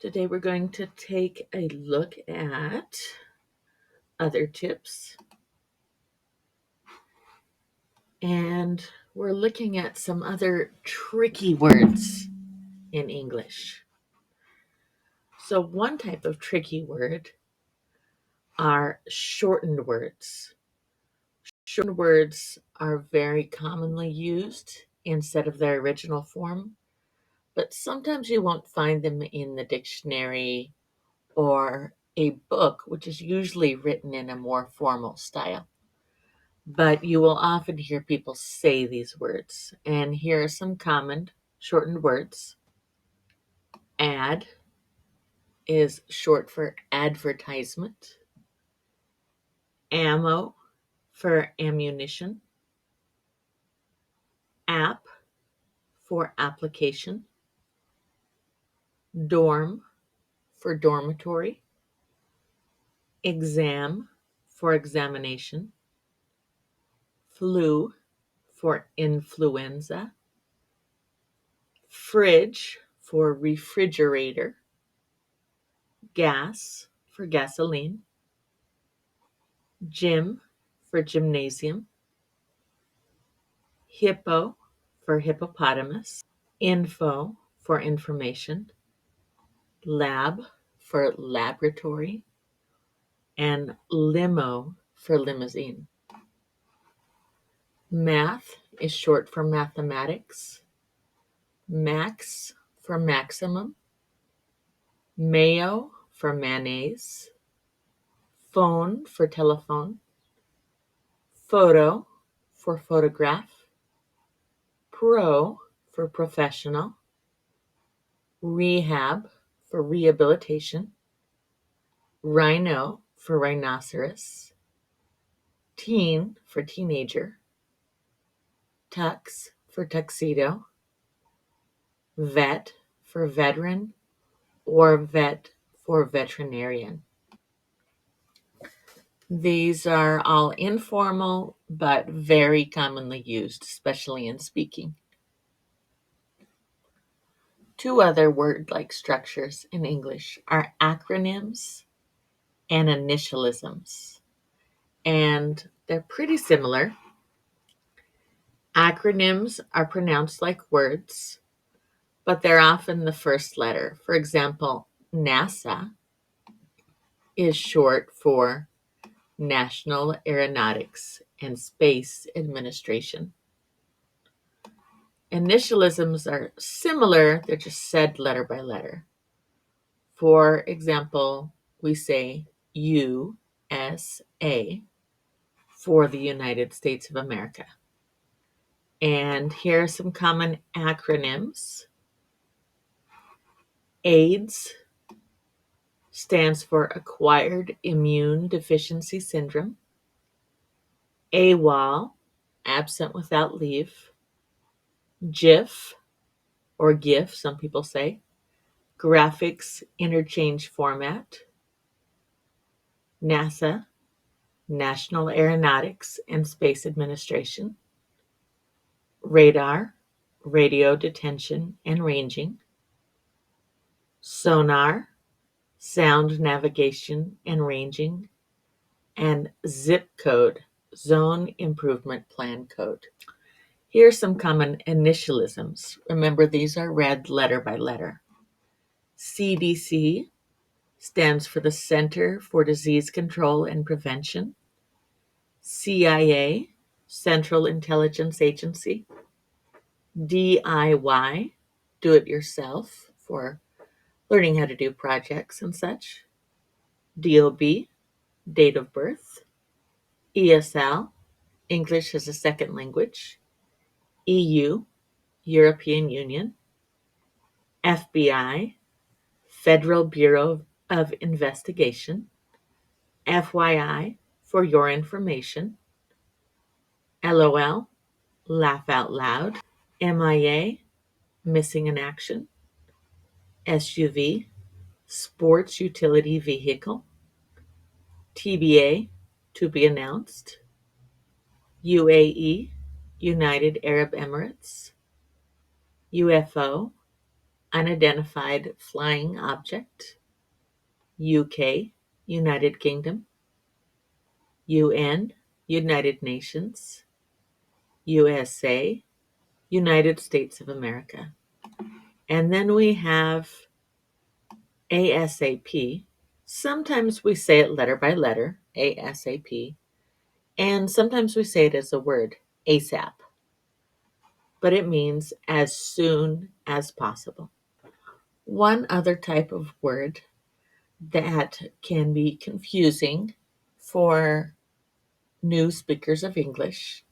Today we're going to take a look at other tips, and we're looking at some other tricky words in English. So one type of tricky word are shortened words. Shortened words are very commonly used instead of their original form, but sometimes you won't find them in the dictionary or a book, which is usually written in a more formal style. But you will often hear people say these words. And here are some common shortened words. Ad is short for advertisement. Ammo for ammunition. App for application. Dorm for dormitory. Exam for examination. Flu for influenza. Fridge for refrigerator. Gas for gasoline. Gym for gymnasium. Hippo for hippopotamus. Info for information. Lab for laboratory. And limo for limousine. Math is short for mathematics. Max for maximum. Mayo for mayonnaise. Phone for telephone. Photo for photograph. Pro for professional. Rehab for rehabilitation. Rhino for rhinoceros. Teen for teenager. Tux for tuxedo. Vet for veteran, or vet for veterinarian. These are all informal but very commonly used, especially in speaking. Two other word-like structures in English are acronyms and initialisms, and they're pretty similar. Acronyms are pronounced like words, but they're often the first letter. For example, NASA is short for National Aeronautics and Space Administration. Initialisms are similar, they're just said letter by letter. For example, we say USA for the United States of America. And here are some common acronyms. AIDS stands for Acquired Immune Deficiency Syndrome. AWOL, absent without leave. GIF, or GIF, some people say, Graphics Interchange Format. NASA, National Aeronautics and Space Administration. Radar, radio detection and ranging. Sonar, sound navigation and ranging. And zip code, zone improvement plan code. Here are some common initialisms. Remember, these are read letter by letter. CDC stands for the Center for Disease Control and Prevention. CIA, Central Intelligence Agency. DIY, do it yourself, for learning how to do projects and such. DOB, date of birth. ESL, English as a second language. EU, European Union. FBI, Federal Bureau of Investigation. FYI, for your information. LOL, laugh out loud. MIA, missing in action. SUV, sports utility vehicle. TBA, to be announced. UAE, United Arab Emirates. UFO, unidentified flying object, UK, United Kingdom, UN, United Nations, USA, United States of America. And then we have ASAP. Sometimes we say it letter by letter, ASAP, and sometimes we say it as a word, ASAP, but it means as soon as possible. One other type of word that can be confusing for new speakers of English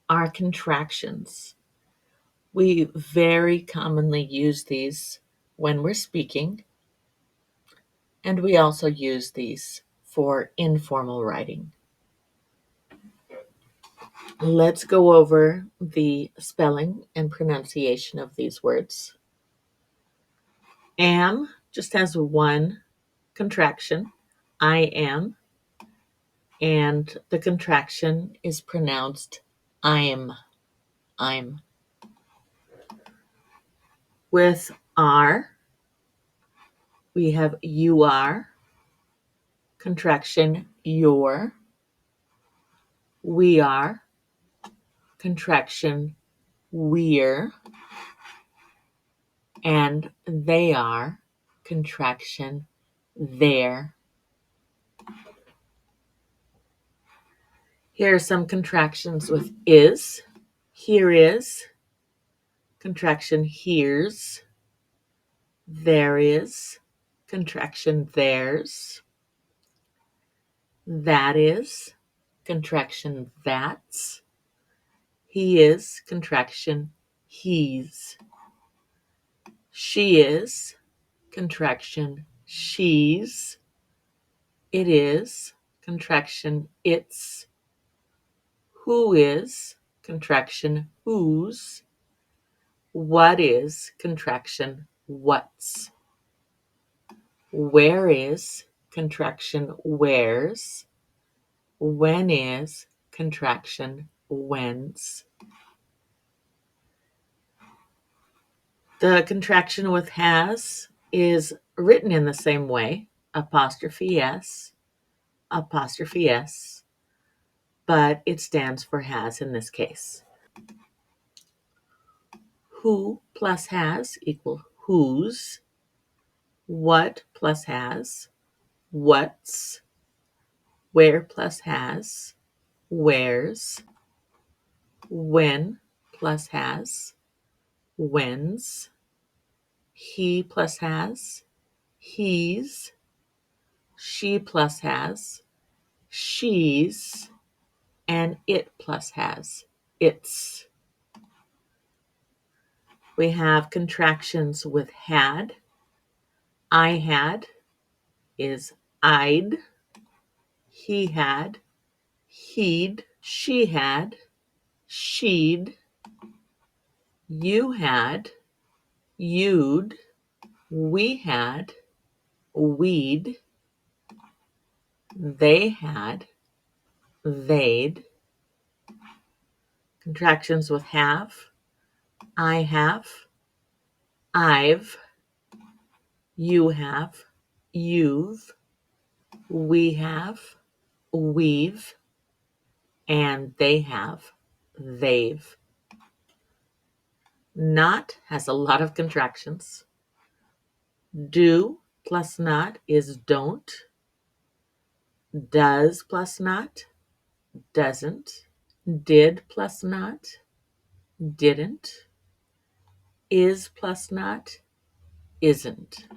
are contractions. We very commonly use these when we're speaking, and we also use these for informal writing. Let's go over the spelling and pronunciation of these words. Am just has one contraction, I am, and the contraction is pronounced I'm. With are, we have you are, contraction you're, we are, contraction we're, and they are, contraction they're. Here are some contractions with is. Here is, contraction here's. There is, contraction there's. That is, contraction that's. He is, contraction he's. She is, contraction she's. It is, contraction it's. Who is, contraction whose. What is, contraction what's. Where is, contraction where's. When is, contraction when's. The contraction with has is written in the same way, apostrophe s, but it stands for has in this case. Who plus has equal whose. What plus has, what's. Where plus has, where's. When plus has, when's. He plus has, he's. She plus has, she's. And it plus has, its. We have contractions with had. I had is I'd. He had, he'd. She had, she'd. You had, you'd. We had, we'd. They had, they'd. Contractions with have. I have, I've. You have, you've. We have, we've. And they have, they've. Not has a lot of contractions. Do plus not is don't. Does plus not, doesn't. Did plus not, didn't. Is plus not, isn't.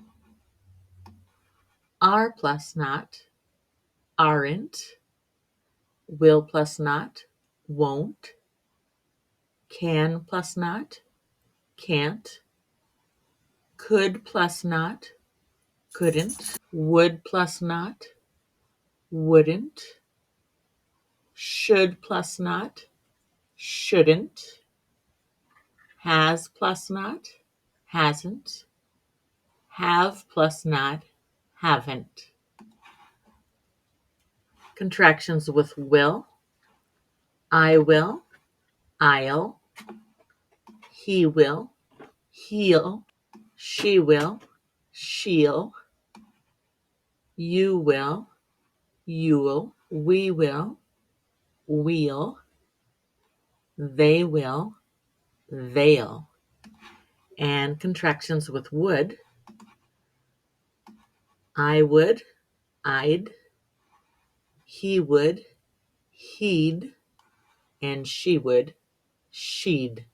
Are plus not, aren't. Will plus not, won't. Can plus not, can't. Could plus not, couldn't. Would plus not, wouldn't. Should plus not, shouldn't. Has plus not, hasn't. Have plus not, haven't. Contractions with will. I will, I'll. He will, he'll. she will, she'll, you will, you'll, we will, we'll, they will, they'll. And contractions with would: I would, I'd, he would, he'd, and she would, she'd.